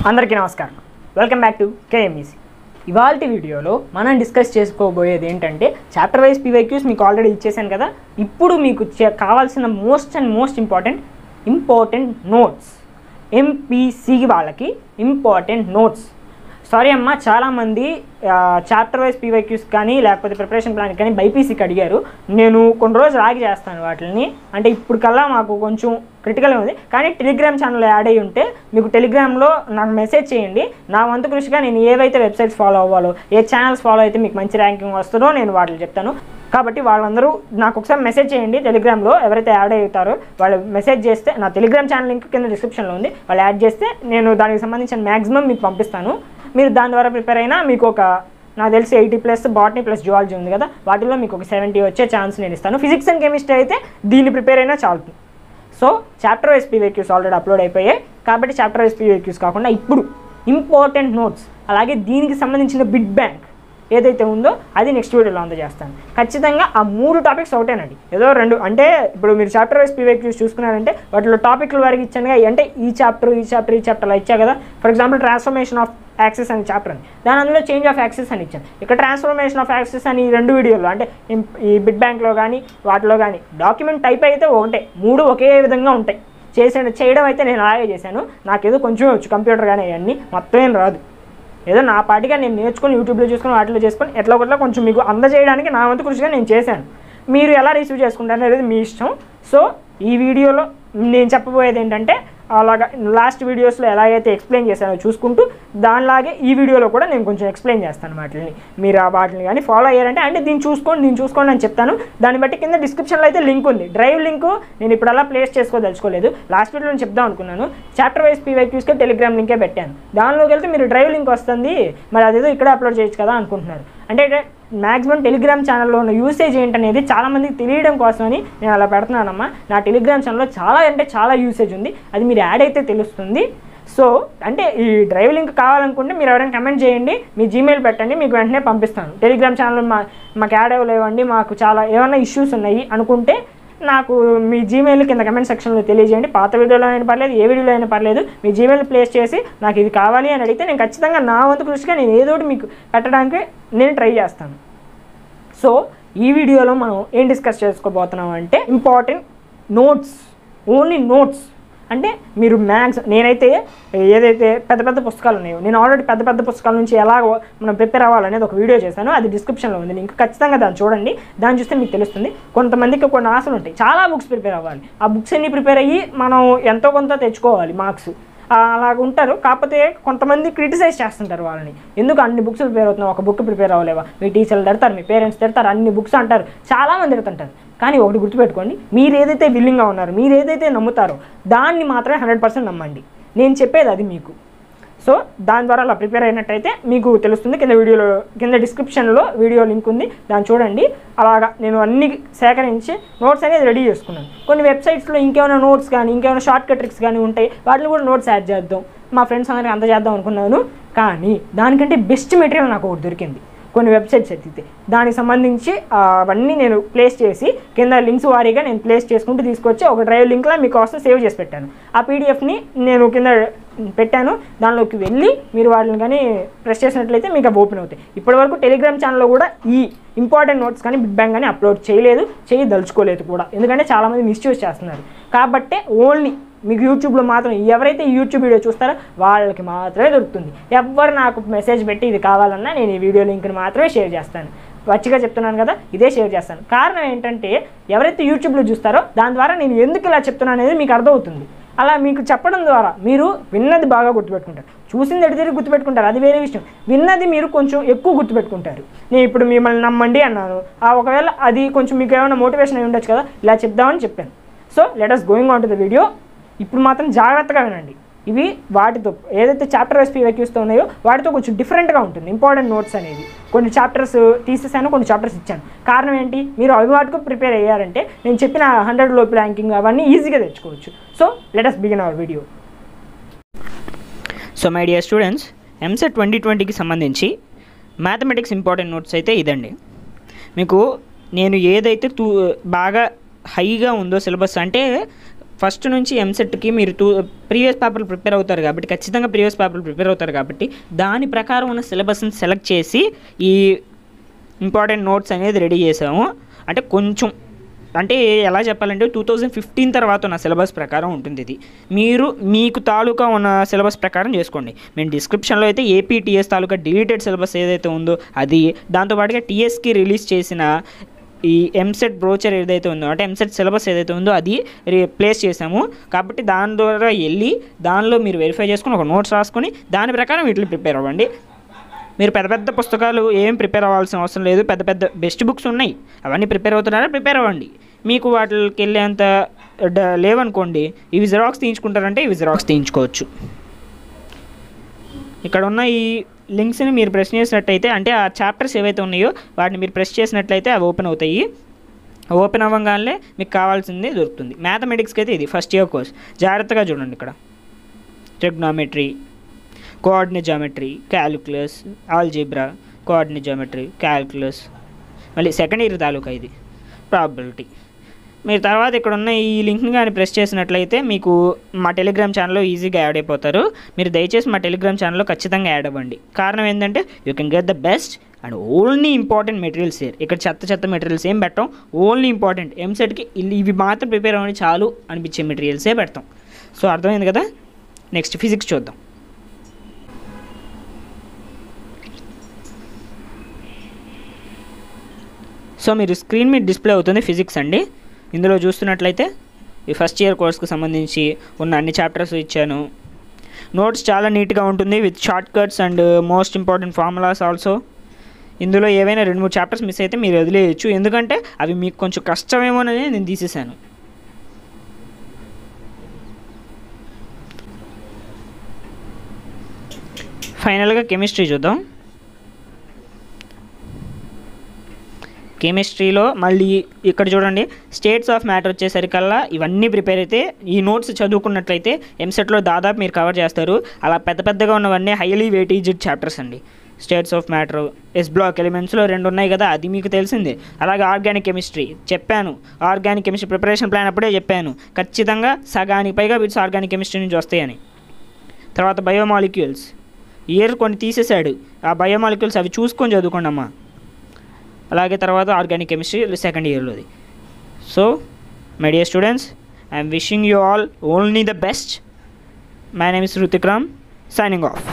అందరికీ నమస్కారం. Welcome back to KMEC. ఇవాల్టి వీడియోలో మనం డిస్కస్ చేసుకోబోయేది ఏంటంటే చాప్టర్ వైజ్ పీవైక్యూస్ మీకు ఆల్రెడీ ఇచ్చేసాను కదా. ఇప్పుడు మీకు కావాల్సిన మోస్ట్ ఇంపార్టెంట్ నోట్స్, ఎంపీసీ వాళ్ళకి ఇంపార్టెంట్ నోట్స్. సారీ అమ్మ, చాలామంది చాప్టర్ వైజ్ పీవైక్యూస్ కానీ లేకపోతే ప్రిపరేషన్ ప్లాన్ కానీ బైపీసీకి అడిగారు. నేను కొన్ని రోజులు ఆగి చేస్తాను వాటిని, అంటే ఇప్పుడు కల్లా మాకు కొంచెం క్రిటికల్గా ఉంది. కానీ టెలిగ్రామ్ ఛానల్ యాడ్ అయ్యి ఉంటే మీకు టెలిగ్రామ్లో నాకు మెసేజ్ చేయండి. నా వంతు కృషిగా నేను ఏవైతే వెబ్సైట్స్ ఫాలో అవ్వాలో, ఏ ఛానల్స్ ఫాలో అయితే మీకు మంచి ర్యాంకింగ్ వస్తుందో నేను వాటిని చెప్తాను. కాబట్టి వాళ్ళందరూ నాకు ఒకసారి మెసేజ్ చేయండి. టెలిగ్రామ్లో ఎవరైతే యాడ్ అవుతారో వాళ్ళు మెసేజ్ చేస్తే, నా టెలిగ్రామ్ ఛానల్ లింక్ కింద డిస్క్రిప్షన్లో ఉంది, వాళ్ళు యాడ్ చేస్తే నేను దానికి సంబంధించిన మ్యాక్సిమం మీకు పంపిస్తాను. మీరు దాని ద్వారా ప్రిపేర్ అయినా మీకు ఒక నాకు తెలిసి 80+ బాటనీ ప్లస్ జువాలజీ ఉంది కదా, వాటిలో మీకు ఒక 70 వచ్చే ఛాన్స్ నేను ఇస్తాను. ఫిజిక్స్ అండ్ కెమిస్ట్రీ అయితే దీన్ని ప్రిపేర్ అయినా చాలు. So chapter wise PYQs already upload అయిపోయాయి కాబట్టి చాప్టర్ వైజ్ పీవైక్యూస్ కాకుండా ఇప్పుడు ఇంపార్టెంట్ నోట్స్ అలాగే దీనికి సంబంధించిన బిట్ బ్యాంక్ ఏదైతే ఉందో అది నెక్స్ట్ వీడియోలో అందజేస్తాను. ఖచ్చితంగా ఆ 3 టాపిక్స్ ఒకటేనండి, ఏదో 2. అంటే ఇప్పుడు మీరు చాప్టర్ వైజ్ పీవైక్యూస్ చూసుకున్నారంటే వాటిలో టాపిక్ల వరకు ఇచ్చానుగా, అంటే ఈ చాప్టర్లో ఇచ్చా కదా. For example transformation of axis అని చాప్టర్ అని, దాని అందులో చేంజ్ ఆఫ్ యాక్సిస్ అని ఇచ్చాను. ఇక్కడ ట్రాన్స్ఫర్మేషన్ ఆఫ్ యాక్సిస్ అని 2 వీడియోలో, అంటే ఈ బిట్ బ్యాంక్లో కానీ వాటిలో కానీ డాక్యుమెంట్ టైప్ అయితే ఒకటే, 3 ఒకే విధంగా ఉంటాయి. చేయడం అయితే నేను అలాగే చేశాను. నాకేదో కొంచెం వచ్చు కంప్యూటర్ కానీ అవన్నీ మొత్తం ఏం రాదు. ఏదో నా పాటిగా నేను నేర్చుకొని యూట్యూబ్లో చూసుకొని వాటిలో చేసుకొని ఎట్లా ఒకట్లా కొంచెం మీకు అందజేయడానికి నా వంతు కృషిగా నేను చేశాను. మీరు ఎలా రిసీవ్ చేసుకుంటారు అనేది మీ ఇష్టం. సో ఈ వీడియోలో నేను చెప్పబోయేది ఏంటంటే, అలాగా లాస్ట్ వీడియోస్లో ఎలాగైతే ఎక్స్ప్లెయిన్ చేశానో చూసుకుంటూ దానిలాగే ఈ వీడియోలో కూడా నేను కొంచెం ఎక్స్ప్లెయిన్ చేస్తాను వాటిని. మీరు ఆ వాటిని కానీ ఫాలో అయ్యారంటే, అంటే దీన్ని చూసుకోండి అని చెప్తాను. దాన్ని బట్టి కింద డిస్క్రిప్షన్లో అయితే లింక్ ఉంది, డ్రైవ్ లింక్. నేను ఇప్పుడు అలా ప్లేస్ చేసుకోదలుచుకోలేదు, లాస్ట్ వీడియోలో చెప్దాం అనుకున్నాను. చాప్టర్ వైజ్ పీవైక్యూస్కి టెలిగ్రామ్ లింకే పెట్టాను. దానిలోకి వెళ్తే మీరు డ్రైవ్ లింక్ వస్తుంది, మరి అదేదో ఇక్కడ అప్లోడ్ చేయొచ్చు కదా అనుకుంటున్నారు. అంటే మ్యాక్సిమం టెలిగ్రామ్ ఛానల్లో ఉన్న యూసేజ్ ఏంటనేది చాలామందికి తెలియడం కోసమని నేను అలా పెడుతున్నానమ్మా. నా టెలిగ్రామ్ ఛానల్లో చాలా యూసేజ్ ఉంది, అది మీరు యాడ్ అయితే తెలుస్తుంది. సో అంటే ఈ డ్రైవ్ లింక్ కావాలనుకుంటే మీరు ఎవరైనా కమెంట్ చేయండి, మీ జీమెయిల్ పెట్టండి, మీకు వెంటనే పంపిస్తాను. టెలిగ్రామ్ ఛానల్ మాకు యాడ్ అవ్వలేవండి, మాకు చాలా ఏమైనా ఇష్యూస్ ఉన్నాయి అనుకుంటే నాకు మీ జీమెయిల్ కింద కమెంట్ సెక్షన్లో తెలియజేయండి. పాత వీడియోలో అయినా పర్లేదు, ఏ వీడియోలో అయినా పర్లేదు, మీ జీమెయిల్ ప్లేస్ చేసి నాకు ఇది కావాలి అని అడిగితే నేను ఖచ్చితంగా నా వంతు కృషిగా నేను ఏదోటి మీకు పెట్టడానికి నేను ట్రై చేస్తాను. సో ఈ వీడియోలో మనం ఏం డిస్కస్ చేసుకోబోతున్నాం అంటే ఇంపార్టెంట్ నోట్స్, ఓన్లీ నోట్స్. అంటే మీరు నేనైతే ఏదైతే పెద్ద పుస్తకాలు ఉన్నాయో, నేను ఆల్రెడీ పెద్ద పుస్తకాల నుంచి ఎలా మనం ప్రిపేర్ అవ్వాలనేది ఒక వీడియో చేశాను, అది డిస్క్రిప్షన్లో ఉంది లింక్. ఖచ్చితంగా దాన్ని చూడండి, దాన్ని చూస్తే మీకు తెలుస్తుంది. కొంతమందికి కొన్ని ఆశలు ఉంటాయి, చాలా బుక్స్ ప్రిపేర్ అవ్వాలి, ఆ బుక్స్ అన్ని ప్రిపేర్ అయ్యి మనం ఎంతో కొంత తెచ్చుకోవాలి మార్క్స్, అలాగ ఉంటారు. కాకపోతే కొంతమంది క్రిటిసైజ్ చేస్తుంటారు వాళ్ళని, ఎందుకు అన్ని బుక్స్ ప్రిపేర్ అవుతున్నావు, ఒక బుక్ ప్రిపేర్ అవ్వలేవా, మీ టీచర్లు తిడతారు, మీ పేరెంట్స్ తిడతారు, అన్ని బుక్స్ అంటారు, చాలామంది తిడుతుంటారు. కానీ ఒకటి గుర్తుపెట్టుకోండి, మీరు ఏదైతే విల్లింగ్గా ఉన్నారో, మీరు ఏదైతే నమ్ముతారో దాన్ని మాత్రమే 100% నమ్మండి. నేను చెప్పేది అది మీకు. సో దాని ద్వారా అలా ప్రిపేర్ అయినట్టయితే మీకు తెలుస్తుంది. కింద డిస్క్రిప్షన్లో వీడియో లింక్ ఉంది, దాన్ని చూడండి. అలాగా నేను అన్ని సేకరించి నోట్స్ అనేది రెడీ చేసుకున్నాను. కొన్ని వెబ్సైట్స్లో ఇంకేమైనా నోట్స్ కానీ ఇంకేమైనా షార్ట్ కట్ ట్రిక్స్ కానీ ఉంటాయి, వాటిని కూడా నోట్స్ యాడ్ చేద్దాం, మా ఫ్రెండ్స్ అందరికీ అంత చేద్దాం అనుకున్నాను. కానీ దానికంటే బెస్ట్ మెటీరియల్ నాకు ఒకటి దొరికింది కొన్ని వెబ్సైట్స్ ఎత్తితే. దానికి సంబంధించి అవన్నీ నేను ప్లేస్ చేసి కింద లింక్స్ వారీగా నేను ప్లేస్ చేసుకుంటూ తీసుకొచ్చి ఒక డ్రైవ్ లింక్లో మీకోసం సేవ్ చేసి పెట్టాను. ఆ పీడిఎఫ్ని నేను కింద పెట్టాను, దానిలోకి వెళ్ళి మీరు వాటిని కానీ ప్రెస్ చేసినట్లయితే మీకు అవి ఓపెన్ అవుతాయి. ఇప్పటివరకు టెలిగ్రామ్ ఛానల్లో కూడా ఈ ఇంపార్టెంట్ నోట్స్ కానీ బిట్ బ్యాంక్ కానీ అప్లోడ్ చేయదలుచుకోలేదు కూడా, ఎందుకంటే చాలామంది మిస్యూజ్ చేస్తున్నారు. కాబట్టి ఓన్లీ మీకు యూట్యూబ్లో మాత్రం, ఎవరైతే ఈ యూట్యూబ్ వీడియో చూస్తారో వాళ్ళకి మాత్రమే దొరుకుతుంది. ఎవరు నాకు మెసేజ్ పెట్టి ఇది కావాలన్నా నేను ఈ వీడియో లింక్ని మాత్రమే షేర్ చేస్తాను. వచ్చిగా చెప్తున్నాను కదా, ఇదే షేర్ చేస్తాను. కారణం ఏంటంటే ఎవరైతే యూట్యూబ్లో చూస్తారో దాని ద్వారా నేను ఎందుకు ఇలా చెప్తున్నాను అనేది మీకు అర్థమవుతుంది. అలా మీకు చెప్పడం ద్వారా మీరు విన్నది బాగా గుర్తుపెట్టుకుంటారు, చూసింది ఎడితే గుర్తుపెట్టుకుంటారు, అది వేరే విషయం. విన్నది మీరు కొంచెం ఎక్కువ గుర్తుపెట్టుకుంటారు. నేను ఇప్పుడు మిమ్మల్ని నమ్మండి అన్నాను, ఒకవేళ అది కొంచెం మీకు ఏమైనా మోటివేషన్ అయి ఉండొచ్చు కదా, ఇలా చెప్దామని చెప్పాను. So let us going on to the video. ఇప్పుడు మాత్రం జాగ్రత్తగా వినండి. ఇవి వాటితో ఏదైతే చాప్టర్ వైజ్ పీవైక్యూస్తో ఉన్నాయో వాటితో కొంచెం డిఫరెంట్గా ఉంటుంది ఇంపార్టెంట్ నోట్స్ అనేది. కొన్ని చాప్టర్స్ తీసేసాను, కొన్ని చాప్టర్స్ ఇచ్చాను. కారణం ఏంటి, మీరు అవి వాటికి ప్రిపేర్ అయ్యారంటే నేను చెప్పిన 100 లోపు ర్యాంకింగ్ అవన్నీ ఈజీగా తెచ్చుకోవచ్చు. So let us begin our video. So my dear students, EAMCET 2020కి సంబంధించి మ్యాథమెటిక్స్ ఇంపార్టెంట్ నోట్స్ అయితే ఇదండి. మీకు నేను ఏదైతే బాగా హైగా ఉందో సిలబస్, అంటే ఫస్ట్ నుంచి ఎంసెట్కి మీరు ప్రీవియస్ పేపర్లు ప్రిపేర్ అవుతారు కాబట్టి, ఖచ్చితంగా ప్రీవియస్ పేపర్లు ప్రిపేర్ అవుతారు కాబట్టి దాని ప్రకారం ఉన్న సిలబస్ని సెలెక్ట్ చేసి ఈ ఇంపార్టెంట్ నోట్స్ అనేది రెడీ చేసాము. అంటే కొంచెం అంటే ఎలా చెప్పాలంటే 2015 తర్వాత ఉన్న సిలబస్ ప్రకారం ఉంటుంది ఇది. మీరు మీకు తాలూకా ఉన్న సిలబస్ ప్రకారం చేసుకోండి. మేము డిస్క్రిప్షన్లో అయితే ఏపీటీఎస్ తాలూకా డిలీటెడ్ సిలబస్ ఏదైతే ఉందో అది, దాంతోపాటుగా టీఎస్కి రిలీజ్ చేసిన ఈ ఎంసెట్ బ్రోచర్ ఏదైతే ఉందో అంటే ఎంసెట్ సిలబస్ ఏదైతే ఉందో అది ప్లేస్ చేసాము. కాబట్టి దాని ద్వారా వెళ్ళి దానిలో మీరు వెరిఫై చేసుకుని ఒక నోట్స్ రాసుకొని దాని ప్రకారం వీటిని ప్రిపేర్ అవ్వండి. మీరు పెద్ద పెద్ద పుస్తకాలు ఏం ప్రిపేర్ అవ్వాల్సిన అవసరం లేదు. పెద్ద పెద్ద బెస్ట్ బుక్స్ ఉన్నాయి, అవన్నీ ప్రిపేర్ అవుతున్నారా ప్రిపేర్ అవ్వండి. మీకు వాటికి వెళ్ళేంత లేవనుకోండి, ఇవి జిరాక్స్ తీయించుకుంటారంటే ఇవి జిరాక్స్ తీయించుకోవచ్చు. ఇక్కడ ఉన్న ఈ లింక్స్ని మీరు ప్రెస్ చేసినట్టయితే, అంటే ఆ చాప్టర్స్ ఏవైతే ఉన్నాయో వాటిని మీరు ప్రెస్ చేసినట్లయితే అవి ఓపెన్ అవుతాయి. ఓపెన్ అవ్వగానే మీకు కావాల్సింది దొరుకుతుంది. మ్యాథమెటిక్స్కి అయితే ఇది ఫస్ట్ ఇయర్ కోర్స్. జాగ్రత్తగా చూడండి, ఇక్కడ trigonometry, coordinate geometry, calculus, algebra, coordinate geometry, calculus, మళ్ళీ సెకండ్ ఇయర్ తాలూకా ఇది ప్రాబబిలిటీ. మీరు తర్వాత ఇక్కడ ఉన్న ఈ లింక్ని కానీ ప్రెస్ చేసినట్లయితే మీకు మా టెలిగ్రామ్ ఛానల్లో ఈజీగా యాడ్ అయిపోతారు. మీరు దయచేసి మా టెలిగ్రామ్ ఛానల్లో ఖచ్చితంగా యాడ్ అవ్వండి. కారణం ఏంటంటే you can get the best and only important materials here. ఇక్కడ చెత్త మెటీరియల్స్ ఏం పెట్టాం, ఓన్లీ ఇంపార్టెంట్ ఎంసెట్కి ఇవి మాత్రం ప్రిపేర్ అవ్వని చాలు అనిపించే మెటీరియల్సే పెడతాం. సో అర్థమైంది కదా. నెక్స్ట్ ఫిజిక్స్ చూద్దాం. సో మీరు స్క్రీన్ మీద డిస్ప్లే అవుతుంది ఫిజిక్స్ అండి. ఇందులో చూస్తున్నట్లయితే ఈ ఫస్ట్ ఇయర్ కోర్స్కి సంబంధించి ఉన్న అన్ని చాప్టర్స్ ఇచ్చాను. నోట్స్ చాలా నీట్గా ఉంటుంది with short cuts and most important formulas also. ఇందులో ఏవైనా 2-3 చాప్టర్స్ మిస్ అయితే మీరు వదిలేయచ్చు, ఎందుకంటే అవి మీకు కొంచెం కష్టమేమోనని నేను తీసేసాను. ఫైనల్గా కెమిస్ట్రీ చూద్దాం. కెమిస్ట్రీలో మళ్ళీ ఇక్కడ చూడండి, స్టేట్స్ ఆఫ్ మ్యాటర్ వచ్చేసరికల్లా ఇవన్నీ ప్రిపేర్ అయితే ఈ నోట్స్ చదువుకున్నట్లయితే ఎంసెట్లో దాదాపు మీరు కవర్ చేస్తారు. అలా పెద్దగా ఉన్నవన్నీ హైలీ వెయిటేజ్డ్ చాప్టర్స్ అండి. States of matter, S block ఎలిమెంట్స్లో 2 ఉన్నాయి కదా, అది మీకు తెలిసిందే. అలాగే ఆర్గానిక్ కెమిస్ట్రీ చెప్పాను, ఆర్గానిక్ కెమిస్ట్రీ ప్రిపరేషన్ ప్లాన్ అప్పుడే చెప్పాను, ఖచ్చితంగా సగానికి పైగా బిట్స్ ఆర్గానిక్ కెమిస్ట్రీ నుంచి వస్తాయని. తర్వాత బయోమాలిక్యూల్స్ ఇయర్ కొన్ని తీసేశాడు, ఆ బయోమాలిక్యూల్స్ అవి చూసుకొని చదువుకోండి అమ్మా. అలాగే తర్వాత ఆర్గానిక్ కెమిస్ట్రీ సెకండ్ ఇయర్లోది. So my dear students, I'm wishing you all only the best. My name is Ruthik Ram, signing of.